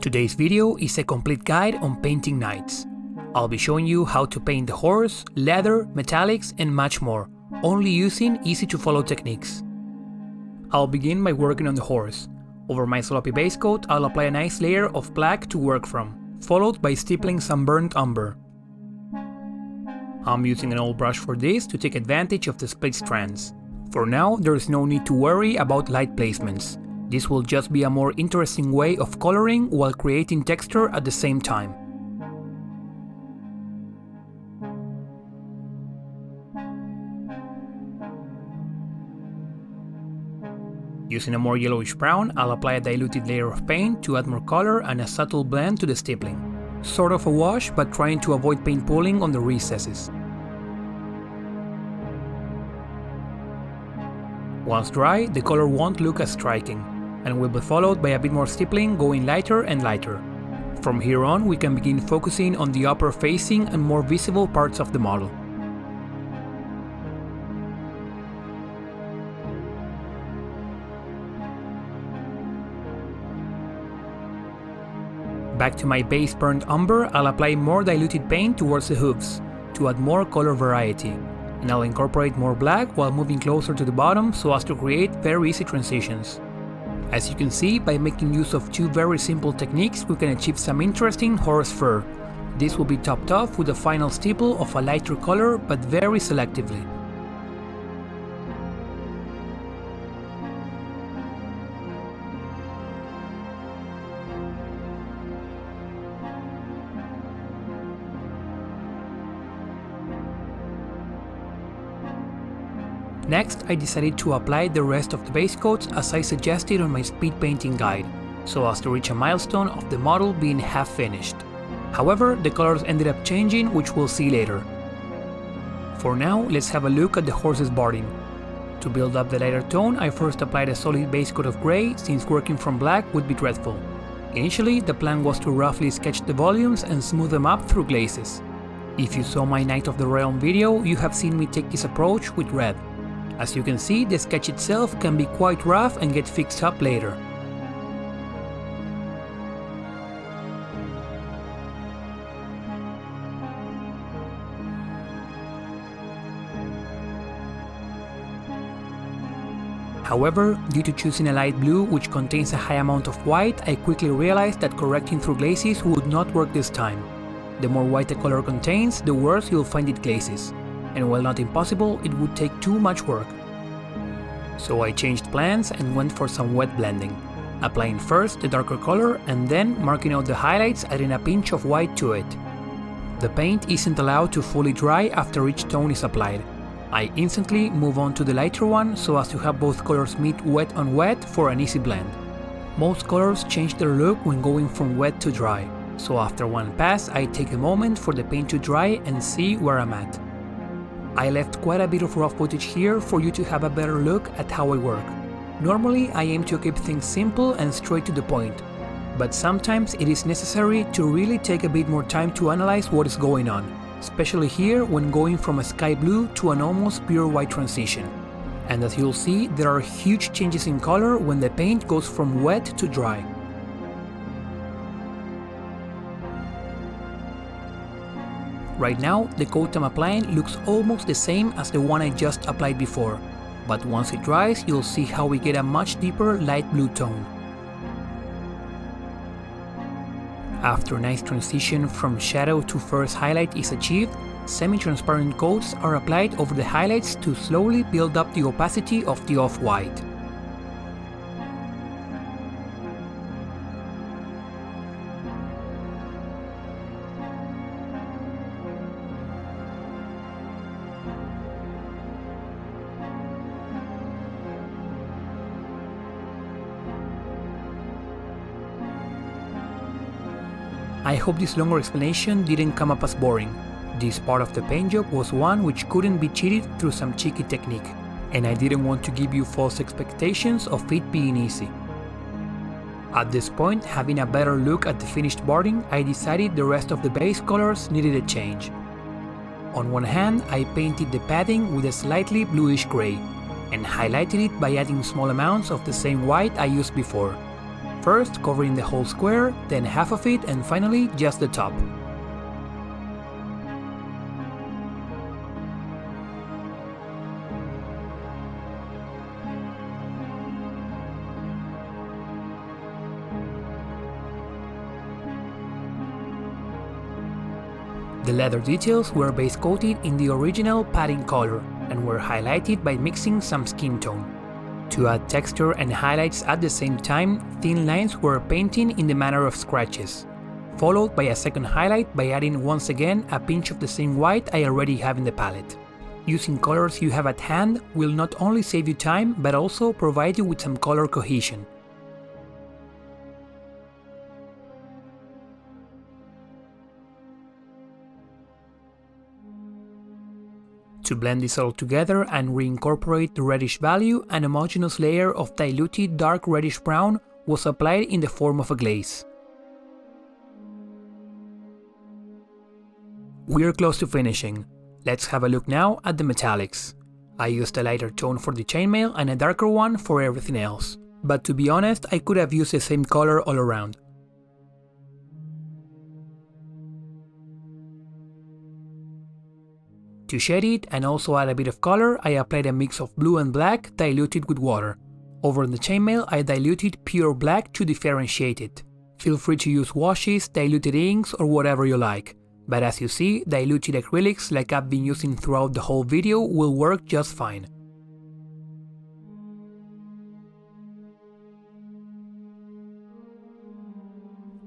Today's video is a complete guide on painting knights. I'll be showing you how to paint the horse, leather, metallics and much more, only using easy to follow techniques. I'll begin by working on the horse. Over my sloppy base coat, I'll apply a nice layer of black to work from, followed by stippling some burnt umber. I'm using an old brush for this to take advantage of the split strands. For now, there's no need to worry about light placements. This will just be a more interesting way of coloring while creating texture at the same time. Using a more yellowish brown, I'll apply a diluted layer of paint to add more color and a subtle blend to the stippling. Sort of a wash, but trying to avoid paint pooling on the recesses. Once dry, the color won't look as striking, and will be followed by a bit more stippling going lighter and lighter. From here on, we can begin focusing on the upper facing and more visible parts of the model. Back to my base burnt umber, I'll apply more diluted paint towards the hooves, to add more color variety, and I'll incorporate more black while moving closer to the bottom so as to create very easy transitions. As you can see, by making use of two very simple techniques, we can achieve some interesting horse fur. This will be topped off with a final stipple of a lighter color, but very selectively. Next, I decided to apply the rest of the base coats as I suggested on my speed painting guide, so as to reach a milestone of the model being half finished. However, the colors ended up changing, which we'll see later. For now, let's have a look at the horse's barding. To build up the lighter tone, I first applied a solid base coat of grey, since working from black would be dreadful. Initially, the plan was to roughly sketch the volumes and smooth them up through glazes. If you saw my Knight of the Realm video, you have seen me take this approach with red. As you can see, the sketch itself can be quite rough and get fixed up later. However, due to choosing a light blue which contains a high amount of white, I quickly realized that correcting through glazes would not work this time. The more white a color contains, the worse you'll find it glazes. And while not impossible, it would take too much work. So I changed plans and went for some wet blending, applying first the darker color and then marking out the highlights, adding a pinch of white to it. The paint isn't allowed to fully dry after each tone is applied. I instantly move on to the lighter one so as to have both colors meet wet on wet for an easy blend. Most colors change their look when going from wet to dry, so after one pass I take a moment for the paint to dry and see where I'm at. I left quite a bit of raw footage here for you to have a better look at how I work. Normally I aim to keep things simple and straight to the point, but sometimes it is necessary to really take a bit more time to analyze what is going on, especially here when going from a sky blue to an almost pure white transition. And as you'll see, there are huge changes in color when the paint goes from wet to dry. Right now, the coat I'm applying looks almost the same as the one I just applied before, but once it dries, you'll see how we get a much deeper light blue tone. After a nice transition from shadow to first highlight is achieved, semi-transparent coats are applied over the highlights to slowly build up the opacity of the off-white. I hope this longer explanation didn't come up as boring. This part of the paint job was one which couldn't be cheated through some cheeky technique, and I didn't want to give you false expectations of it being easy. At this point, having a better look at the finished barding, I decided the rest of the base colors needed a change. On one hand, I painted the padding with a slightly bluish grey, and highlighted it by adding small amounts of the same white I used before. first, covering the whole square, then half of it, and finally just the top. The leather details were base coated in the original padding color and were highlighted by mixing some skin tone. To add texture and highlights at the same time, thin lines were painted in the manner of scratches, followed by a second highlight by adding once again a pinch of the same white I already have in the palette. Using colors you have at hand will not only save you time but also provide you with some color cohesion. To blend this all together and reincorporate the reddish value, an homogeneous layer of diluted dark reddish brown was applied in the form of a glaze. We're close to finishing. Let's have a look now at the metallics. I used a lighter tone for the chainmail and a darker one for everything else. But to be honest, I could have used the same color all around. To shade it and also add a bit of color, I applied a mix of blue and black diluted with water. Over the chainmail I diluted pure black to differentiate it. Feel free to use washes, diluted inks or whatever you like, but as you see, diluted acrylics like I've been using throughout the whole video will work just fine.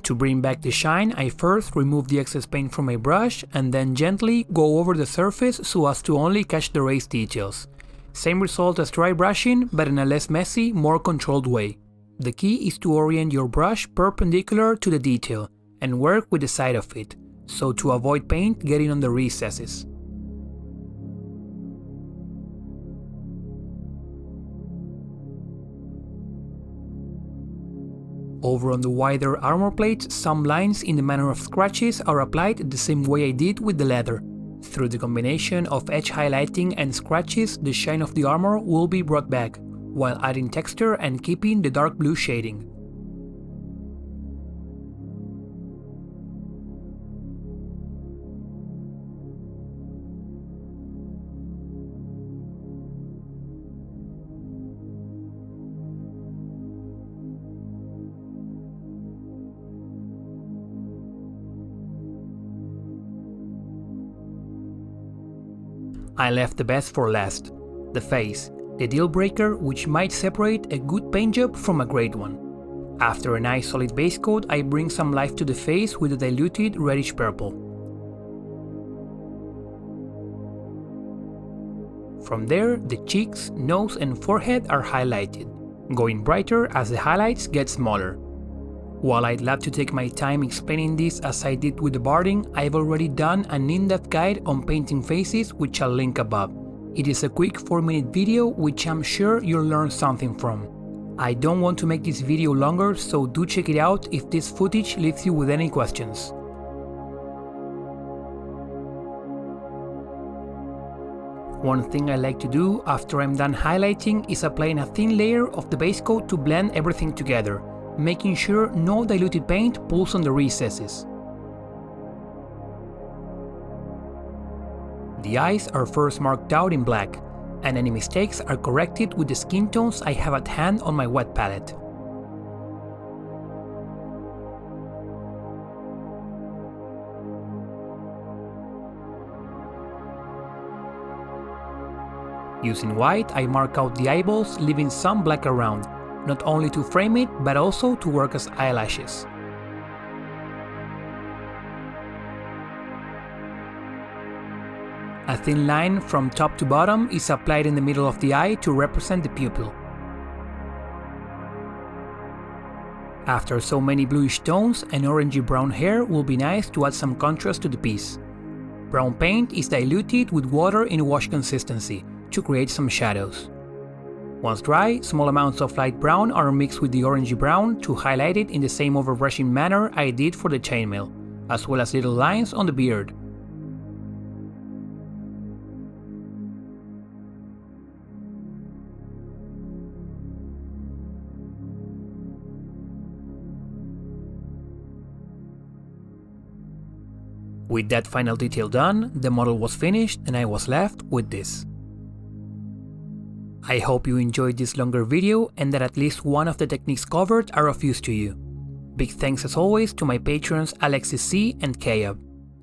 To bring back the shine, I first remove the excess paint from my brush and then gently go over the surface so as to only catch the raised details. Same result as dry brushing, but in a less messy, more controlled way. The key is to orient your brush perpendicular to the detail and work with the side of it, so to avoid paint getting on the recesses. Over on the wider armor plates, some lines in the manner of scratches are applied the same way I did with the leather. Through the combination of edge highlighting and scratches, the shine of the armor will be brought back, while adding texture and keeping the dark blue shading. I left the best for last, the face, the deal breaker which might separate a good paint job from a great one. After a nice solid base coat, I bring some life to the face with a diluted reddish purple. From there, the cheeks, nose and forehead are highlighted, going brighter as the highlights get smaller. While I'd love to take my time explaining this as I did with the barding, I've already done an in-depth guide on painting faces which I'll link above. It is a quick 4-minute video which I'm sure you'll learn something from. I don't want to make this video longer, so do check it out if this footage leaves you with any questions. One thing I like to do after I'm done highlighting is applying a thin layer of the base coat to blend everything together, making sure no diluted paint pulls on the recesses. The eyes are first marked out in black, and any mistakes are corrected with the skin tones I have at hand on my wet palette. Using white, I mark out the eyeballs, leaving some black around, not only to frame it, but also to work as eyelashes. A thin line from top to bottom is applied in the middle of the eye to represent the pupil. After so many bluish tones, an orangey brown hair will be nice to add some contrast to the piece. Brown paint is diluted with water in wash consistency to create some shadows. Once dry, small amounts of light brown are mixed with the orangey brown to highlight it in the same overbrushing manner I did for the chainmail, as well as little lines on the beard. With that final detail done, the model was finished and I was left with this. I hope you enjoyed this longer video and that at least one of the techniques covered are of use to you. Big thanks as always to my patrons Alexis C and Kayab.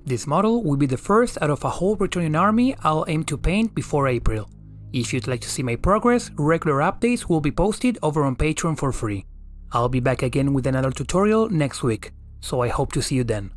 This model will be the first out of a whole Bretonnian army I'll aim to paint before April. If you'd like to see my progress, regular updates will be posted over on Patreon for free. I'll be back again with another tutorial next week, so I hope to see you then.